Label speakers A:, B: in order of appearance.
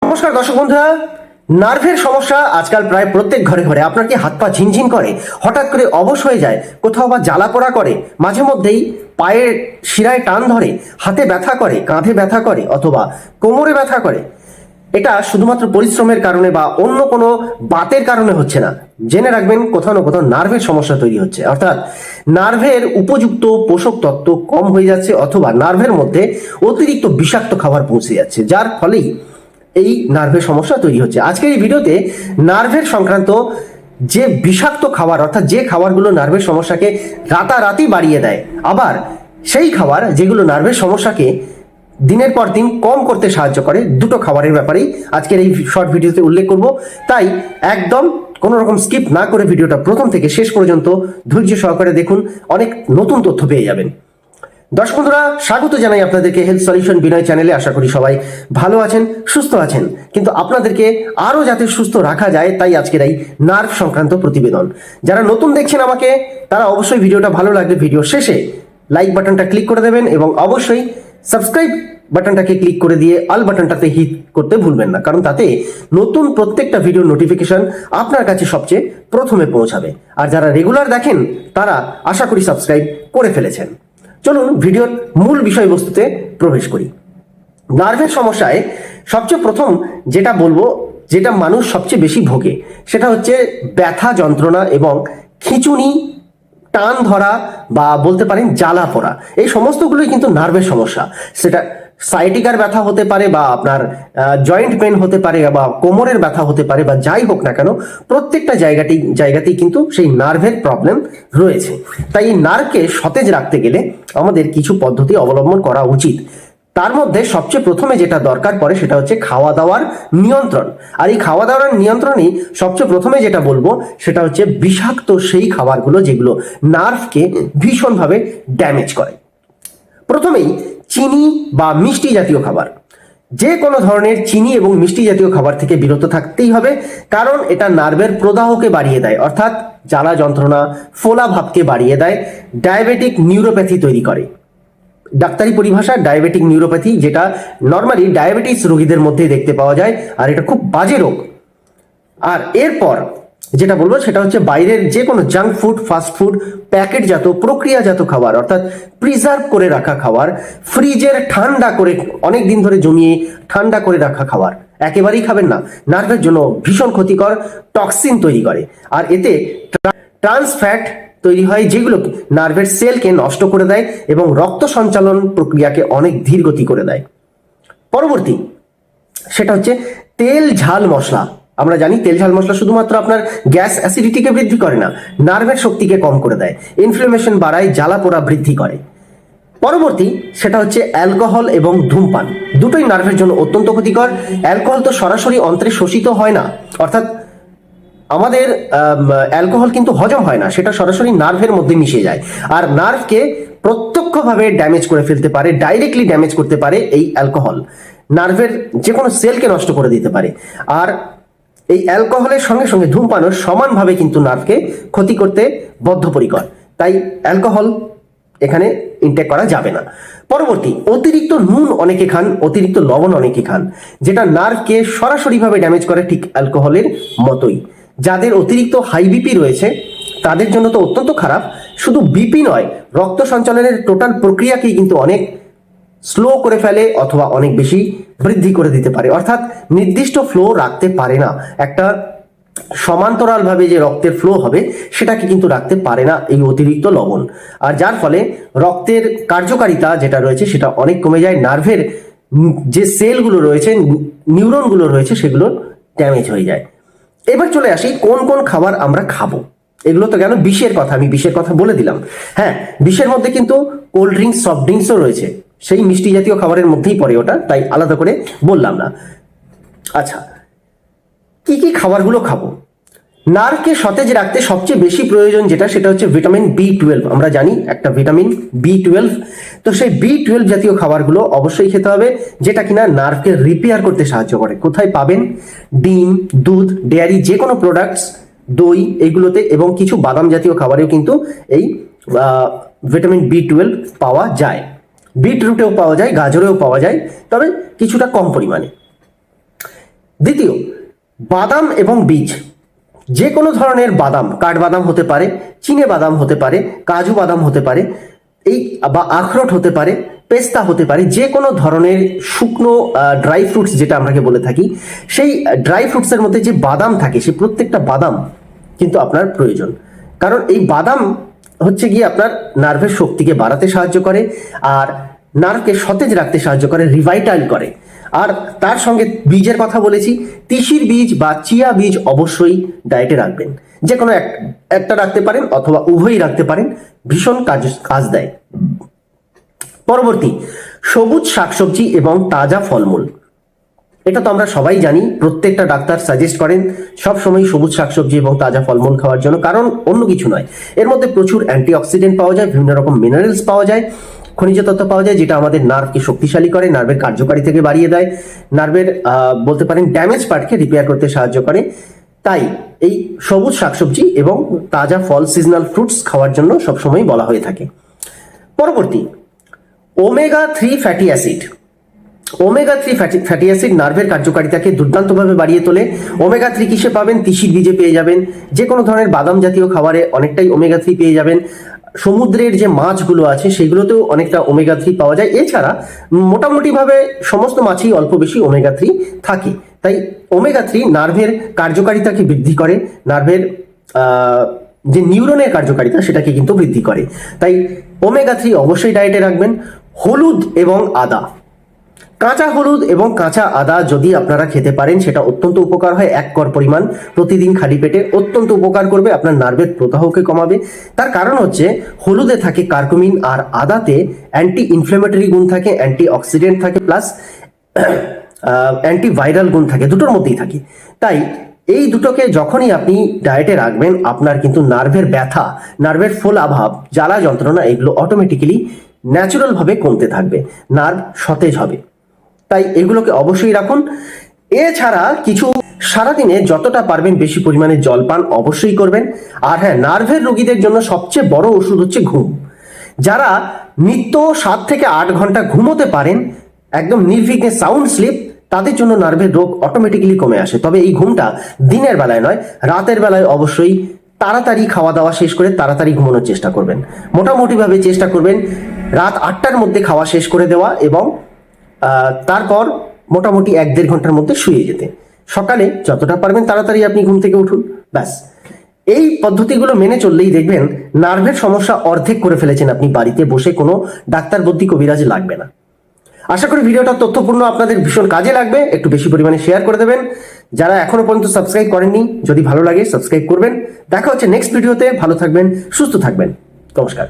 A: নমস্কার দর্শক বন্ধুরা। নার্ভের সমস্যা আজকাল প্রায় প্রত্যেক ঘরে ঘরে। আপনার কি হাত পা ঝিনঝিন করে, হঠাৎ করে অবশ হয়ে যায়, কোথাও বা জ্বালা পোড়া করে, মাঝে মধ্যেই পায়ের শিরায় টান ধরে, হাতে ব্যথা করে, কাঁধে ব্যথা করে অথবা কোমরে ব্যথা করে? এটা শুধুমাত্র পরিশ্রমের কারণে বা অন্য কোনো বাতের কারণে হচ্ছে না। জেনে রাখবেন, কোথাও না কোথাও নার্ভের সমস্যা তৈরি হচ্ছে, অর্থাৎ নার্ভের উপযুক্ত পোষক তত্ত্ব কম হয়ে যাচ্ছে অথবা নার্ভের মধ্যে অতিরিক্ত বিষাক্ত খাবার পৌঁছে যাচ্ছে, যার ফলেই এই নার্ভের সমস্যা তৈরি হচ্ছে। আজকের এই ভিডিওতে নার্ভের সংক্রান্ত যে বিষাক্ত খাবার, অর্থাৎ যে খাবারগুলো নার্ভের সমস্যাকে রাতারাতি বাড়িয়ে দেয়, আবার সেই খাবার যেগুলো নার্ভের সমস্যাকে দিনের পর দিন কম করতে সাহায্য করে, দুটো খাবারের ব্যাপারেই আজকের এই শর্ট ভিডিওতে উল্লেখ করব। তাই একদম কোনো রকম স্কিপ না করে ভিডিওটা প্রথম থেকে শেষ পর্যন্ত ধৈর্য সহকারে দেখুন, অনেক নতুন তথ্য পেয়ে যাবেন। দর্শক বন্ধুরা, স্বাগত জানাই আপনাদেরকে হেলথ সলিউশন বিনয় চ্যানেলে। আশা করি সবাই ভালো আছেন, সুস্থ আছেন, কিন্তু আপনাদেরকে আরো যাতে সুস্থ রাখা যায় তাই আজকের এই নার্ভ সংক্রান্ত প্রতিবেদন। যারা নতুন দেখছেন আমাকে, তারা অবশ্যই ভিডিওটা ভালো লাগলে ভিডিও শেষে লাইক বাটনটা ক্লিক করে দেবেন এবং অবশ্যই সাবস্ক্রাইব বাটনটাকে ক্লিক করে দিয়ে অল বাটনটাতে হিট করতে ভুলবেন না, কারণ তাতে নতুন প্রত্যেকটা ভিডিও নোটিফিকেশন আপনার কাছে সবচেয়ে প্রথমে পৌঁছাবে। আর যারা রেগুলার দেখেন তারা আশা করি সাবস্ক্রাইব করে ফেলেছেন। চলুন ভিডিওর মূল বিষয়বস্তুতে প্রবেশ করি। নার্ভের সমস্যায় সবচেয়ে প্রথম যেটা বলবো, যেটা মানুষ সবচেয়ে বেশি ভোগে, সেটা হচ্ছে ব্যথা যন্ত্রণা এবং খিঁচুনি, টান ধরা বা বলতে পারেন জ্বালা পোড়া। এই সমস্তগুলোই কিন্তু নার্ভের সমস্যা। সেটা সাইটিকার ব্যথা হতে পারে বা আপনার জয়েন্ট পেন হতে পারে বা কোমরের ব্যথা হতে পারে বা যাই হোক না কেন, প্রত্যেকটা জায়গাতেই কিন্তু সেই নার্ভের প্রবলেম রয়েছে। তাই এই নার্ভকে সতেজ রাখতে গেলে আমাদের কিছু পদ্ধতি অবলম্বন করা উচিত। তার মধ্যে সবচেয়ে প্রথমে যেটা দরকার পড়ে সেটা হচ্ছে খাওয়া দাওয়ার নিয়ন্ত্রণ। আর এই খাওয়া দাওয়ার নিয়ন্ত্রণেই সবচেয়ে প্রথমে যেটা বলবো সেটা হচ্ছে বিষাক্ত সেই খাবারগুলো যেগুলো নার্ভকে ভীষণভাবে ড্যামেজ করে। প্রথমেই চিনি বা মিষ্টি জাতীয় খাবার, যে কোনো ধরনের চিনি এবং মিষ্টি জাতীয় খাবার থেকে বিরত থাকতেই হবে, কারণ এটা নার্ভের প্রদাহকে বাড়িয়ে দেয়, অর্থাৎ জ্বালা যন্ত্রণা ফোলা ভাবকে বাড়িয়ে দেয়, ডায়াবেটিক নিউরোপ্যাথি তৈরি করে। ডাক্তারি পরিভাষা ডায়াবেটিক নিউরোপ্যাথি, যেটা নর্মালি ডায়াবেটিস রোগীদের মধ্যেই দেখতে পাওয়া যায়, আর এটা খুব বাজে রোগ। আর এরপর যেটা বলবো সেটা হচ্ছে বাইরের যে কোনো জাঙ্ক ফুড, ফাস্ট ফুড, প্যাকেটজাত প্রক্রিয়াজাত খাবার, অর্থাৎ প্রিজার্ভ করে রাখা খাবার, ফ্রিজের ঠান্ডা করে অনেক দিন ধরে জমিয়ে ঠান্ডা করে রাখা খাবার একেবারেই খাবেন না। নার্ভের জন্য ভীষণ ক্ষতিকর, টক্সিন তৈরি করে, আর এতে ট্রান্স ফ্যাট তৈরি হয় যেগুলো নার্ভের সেলকে নষ্ট করে দেয় এবং রক্ত সঞ্চালন প্রক্রিয়াকে অনেক ধীরগতি করে দেয়। পরবর্তী সেটা হচ্ছে তেল ঝাল মশলা। আমরা জানি তেল ঝাল মশলা শুধুমাত্র আপনার গ্যাস অ্যাসিডিটিকে বৃদ্ধি করে না, নার্ভের শক্তিকে কম করে দেয়, ইনফ্লামেশন বাড়ায়, জ্বালা পোড়া বৃদ্ধি করে। পরবর্তী সেটা হচ্ছে অ্যালকোহল এবং ধূমপান, দুটোই নার্ভের জন্য অত্যন্ত ক্ষতিকর। অ্যালকোহল তো সরাসরি অন্ত্রে শোষিত হয় না, অর্থাৎ আমাদের অ্যালকোহল কিন্তু হজম হয় না, সেটা সরাসরি নার্ভের মধ্যে মিশে যায়, আর নার্ভকে প্রত্যক্ষভাবে ড্যামেজ করে ফেলতে পারে, ডাইরেক্টলি ড্যামেজ করতে পারে এই অ্যালকোহল। নার্ভের যে কোনো সেলকে নষ্ট করে দিতে পারে। আর এই অ্যালকোহলের সঙ্গে সঙ্গে ধূমপানও সমানভাবে কিন্তু নার্ভকে ক্ষতি করতে বদ্ধপরিকর, তাই অ্যালকোহল এখানে ইনটেক করা যাবে না। পরবর্তী, অতিরিক্ত নুন অনেকে খান, অতিরিক্ত লবণ অনেকে খান, যেটা নার্ভকে সরাসরিভাবে ড্যামেজ করে, ঠিক অ্যালকোহলের মতোই। যাদের অতিরিক্ত হাই বিপি রয়েছে তাদের জন্য তো অত্যন্ত খারাপ। শুধু বিপি নয়, রক্ত সঞ্চালনের টোটাল প্রক্রিয়াকেই কিন্তু অনেক স্লো করে ফেলে অথবা অনেক বেশি বৃদ্ধি করে দিতে পারে, অর্থাৎ নির্দিষ্ট ফ্লো রাখতে পারে না। একটা সমান্তরালভাবে যে রক্তের ফ্লো হবে সেটাকে কিন্তু রাখতে পারে না এই অতিরিক্ত লবণ, আর যার ফলে রক্তের কার্যকারিতা যেটা রয়েছে সেটা অনেক কমে যায়। নার্ভের যে সেলগুলো রয়েছে, নিউরনগুলো রয়েছে, সেগুলো ড্যামেজ হয়ে যায়। এবার চলে আসি কোন কোন খাবার আমরা খাবো। এগুলো তো গেল বিষের কথা, আমি বিষের কথা বলে দিলাম। হ্যাঁ, বিষের মধ্যে কিন্তু কোল্ড ড্রিঙ্কস, সফট ড্রিঙ্কসও রয়েছে, সেই মিষ্টি জাতীয় খাবারের মধ্যেই পড়ে ওটা, তাই আলাদা করে বললাম না। আচ্ছা, কি কি খাবারগুলো খাবো? নার্ভকে সতেজ রাখতে সবচেয়ে বেশি প্রয়োজন যেটা, সেটা হচ্ছে ভিটামিন B12। আমরা জানি একটা ভিটামিন B12, তো সেই B12 জাতীয় খাবারগুলো অবশ্যই খেতে হবে, যেটা কিনা নার্ভকে রিপেয়ার করতে সাহায্য করে। কোথায় পাবেন? ডিম, দুধ, ডেয়ারি, যে কোনো প্রোডাক্টস, দই, এগুলোতে, এবং কিছু বাদাম জাতীয় খাবারেও কিন্তু এই ভিটামিন B12 পাওয়া যায়। বিটরুটেও পাওয়া যায়, গাজরেও পাওয়া যায়, তবে কিছুটা কম পরিমাণে। দ্বিতীয়, বাদাম এবং বীজ, যে কোনো ধরনের বাদাম, কাঠবাদাম হতে পারে, চিনে বাদাম হতে পারে, কাজু বাদাম হতে পারে, এই বা আখরোট হতে পারে, পেস্তা হতে পারে, যে কোনো ধরনের শুকনো ড্রাই ফ্রুটস যেটা আমরাকে বলে থাকি, সেই ড্রাই ফ্রুটসের মধ্যে যে বাদাম থাকে সেই প্রত্যেকটা বাদাম কিন্তু আপনার প্রয়োজন। কারণ এই বাদাম হচ্ছে গিয়ে আপনার নার্ভের শক্তিকে বাড়াতে সাহায্য করে, আর নার্ভকে সতেজ রাখতে সাহায্য করে, রিভাইটাইল করে। আর তার সঙ্গে বীজের কথা বলেছি, তিসির বীজ বা চিয়া বীজ অবশ্যই ডায়েটে রাখবেন। যে কোনো একটা রাখতে পারেন অথবা উভয়ই রাখতে পারেন, ভীষণ কাজ দেয়। পরবর্তী, সবুজ শাকসবজি এবং তাজা ফলমূল। এটা তো আমরা সবাই জানি, প্রত্যেকটা ডাক্তার সাজেস্ট করেন সব সময় সবুজ শাকসবজি এবং তাজা ফলমূল খাওয়ার জন্য। কারণ অন্য কিছু নয়, এর মধ্যে প্রচুর অ্যান্টিঅক্সিডেন্ট পাওয়া যায়, বিভিন্ন রকম মিনারেলস পাওয়া যায়, খনিজ তত্ত্ব পাওয়া যায়, যেটা আমাদের নার্ভকে শক্তিশালী করে, নার্ভের কার্যকারী থেকে বাড়িয়ে দেয়, নার্ভের বলতে পারেন ড্যামেজ পার্টকে রিপেয়ার করতে সাহায্য করে। তাই এই সবুজ শাকসবজি এবং তাজা ফল, সিজনাল ফ্রুটস খাওয়ার জন্য সবসময় বলা হয়ে থাকে। পরবর্তী, omega 3 fatty acid. Omega 3 fatty acid নার্ভের কার্যকারিতাকে দুর্দান্তভাবে বাড়িয়ে তোলে। ওমেগা 3 কিসে পাবেন? তিসির বীজে পেয়ে যাবেন, যে কোনো ধরনের বাদাম জাতীয় খাবারে অনেকটাই ওমেগা 3 পেয়ে যাবেন। সমুদ্রের যে মাছগুলো আছে সেগুলোতেও অনেকটা ওমেগা 3 পাওয়া যায়। এছাড়া মোটামুটিভাবে সমস্ত মাছেই অল্প বেশি ওমেগা 3 থাকে। তাই ওমেগা 3 নার্ভের কার্যকারিতাকে বৃদ্ধি করে, নার্ভের যে নিউরনের কার্যকারিতা সেটাকে কিন্তু বৃদ্ধি করে। তাই ওমেগা 3 অবশ্যই ডায়েটে রাখবেন। হলুদ এবং আদা, কাঁচা হলুদ এবং কাঁচা আদা যদি আপনারা খেতে পারেন সেটা অত্যন্ত উপকার হয়। 1 কর পরিমাণ প্রতিদিন খালি পেটে অত্যন্ত উপকার করবে, আপনার নার্ভের প্রদাহকে কমাবে। তার কারণ হচ্ছে হলুদে থাকে কার্কুমিন, আর আদাতে অ্যান্টি ইনফ্লেমেটরি গুণ থাকে, অ্যান্টি অক্সিডেন্ট থাকে, প্লাস অ্যান্টিভাইরাল গুণ থাকে, দুটোর মধ্যেই থাকে। তাই এই দুটোকে যখনই আপনি ডায়েটে রাখবেন, আপনার কিন্তু নার্ভের ব্যথা, নার্ভের ফোলাভাব, জ্বালা যন্ত্রণা এগুলো অটোমেটিক্যালি ন্যাচুরালভাবে কমতে থাকবে, নার্ভ সতেজ হবে। তাই এগুলোকে অবশ্যই রাখুন। এছাড়া কিছু সারাদিনে যতটা পারবেন বেশি পরিমাণে জল পান অবশ্যই করবেন। আর হ্যাঁ, নার্ভের রোগীদের জন্য সবচেয়ে বড় ওষুধ হচ্ছে ঘুম। যারা নিত্য 7 থেকে 8 ঘন্টা ঘুমোতে পারেন, একদম নির্বিঘ্নে সাউন্ড স্লিপ, তাদের জন্য নার্ভের রোগ অটোমেটিক্যালি কমে আসে। তবে এই ঘুমটা দিনের বেলায় নয়, রাতের বেলায় অবশ্যই তাড়াতাড়ি খাওয়া দাওয়া শেষ করে তাড়াতাড়ি ঘুমানোর চেষ্টা করবেন। মোটামুটিভাবে চেষ্টা করবেন রাত 8টার মধ্যে খাওয়া শেষ করে দেওয়া, এবং তারপর মোটামুটি 1-1.5 ঘন্টার মধ্যে শুয়ে যেতে। সকালে যতটা পারবেন তাড়াতাড়ি আপনি ঘুম থেকে উঠুন, ব্যাস। এই পদ্ধতিগুলো মেনে চললেই দেখবেন নার্ভের সমস্যা অর্ধেক করে ফেলেছেন আপনি, বাড়িতে বসে কোনো ডাক্তার বদ্যি কবিরাজ লাগবে না। আশা করি ভিডিওটা তথ্যপূর্ণ, আপনাদের ভীষণ কাজে লাগবে। একটু বেশি পরিমাণে শেয়ার করে দেবেন। যারা এখনো পর্যন্ত সাবস্ক্রাইব করেননি, যদি ভালো লাগে সাবস্ক্রাইব করবেন। দেখা হচ্ছে নেক্সট ভিডিওতে। ভালো থাকবেন, সুস্থ থাকবেন, নমস্কার।